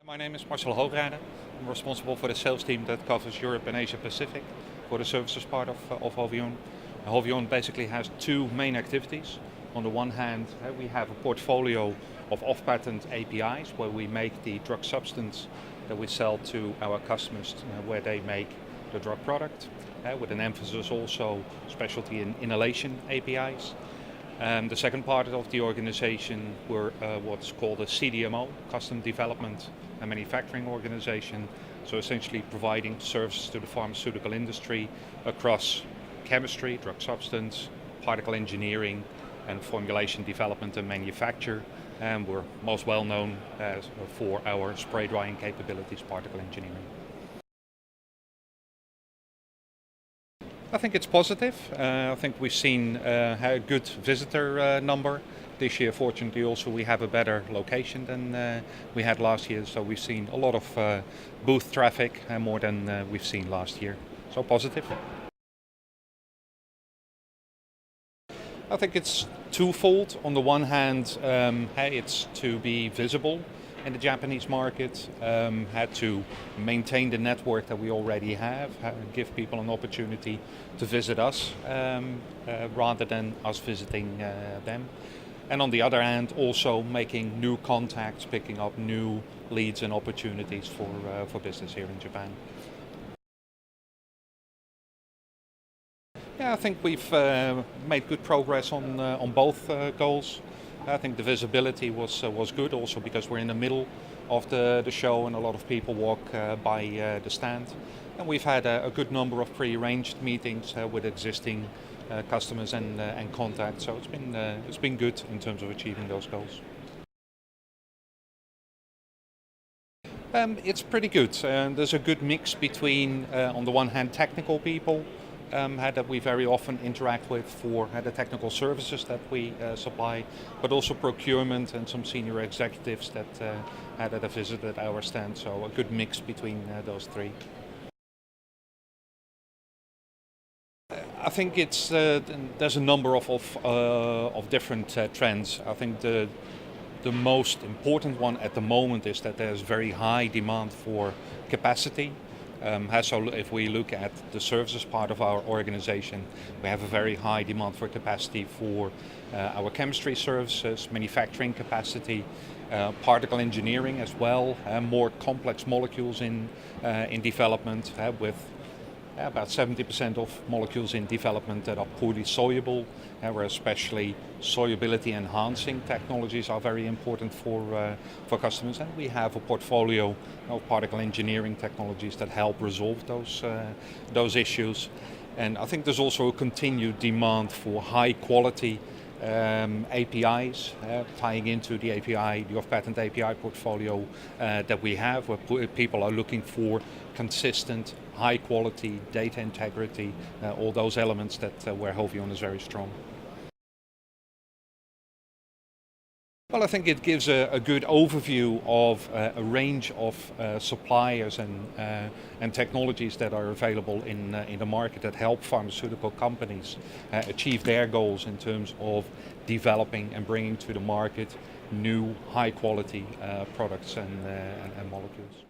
My name is Marcel Hoogrijden. I'm responsible for the sales team that covers Europe and Asia Pacific for the services part of Hovione. Hovione basically has two main activities. On the one hand, we have a portfolio of off-patent APIs where we make the drug substance that we sell to our customers where they make the drug product, with an emphasis also specialty in inhalation APIs. The second part of the organization were what's called a CDMO, Custom Development and Manufacturing Organization. So essentially providing services to the pharmaceutical industry across chemistry, drug substance, particle engineering, and formulation development and manufacture. And we're most well known for our spray drying capabilities, particle engineering. I think it's positive. I think we've seen a good visitor number. This year, fortunately, also we have a better location than we had last year. So we've seen a lot of booth traffic, more than we've seen last year. So positive. I think it's twofold. On the one hand, it's to be visible in the Japanese market, had to maintain the network that we already have, give people an opportunity to visit us rather than us visiting them. And on the other hand, also making new contacts, picking up new leads and opportunities for business here in Japan. Yeah, I think we've made good progress on both goals. I think the visibility was good also because we're in the middle of the show and a lot of people walk by the stand. And we've had a good number of pre-arranged meetings with existing customers and contacts. So it's been good in terms of achieving those goals. It's pretty good. There's a good mix between, on the one hand, technical people that we very often interact with for the technical services that we supply, but also procurement and some senior executives that have visited our stand. So a good mix between those three. I think there's a number of different trends. I think the most important one at the moment is that there's very high demand for capacity. So if we look at the services part of our organization, we have a very high demand for capacity for our chemistry services, manufacturing capacity, particle engineering as well, more complex molecules in development with about 70% of molecules in development that are poorly soluble, where especially solubility enhancing technologies are very important for customers. And we have a portfolio of particle engineering technologies that help resolve those issues. And I think there's also a continued demand for high quality APIs, tying into the off-patent API portfolio that we have, where people are looking for consistent, high quality, data integrity, all those elements where Hovione is very strong. Well, I think it gives a good overview of a range of suppliers and technologies that are available in the market that help pharmaceutical companies achieve their goals in terms of developing and bringing to the market new high quality products and molecules.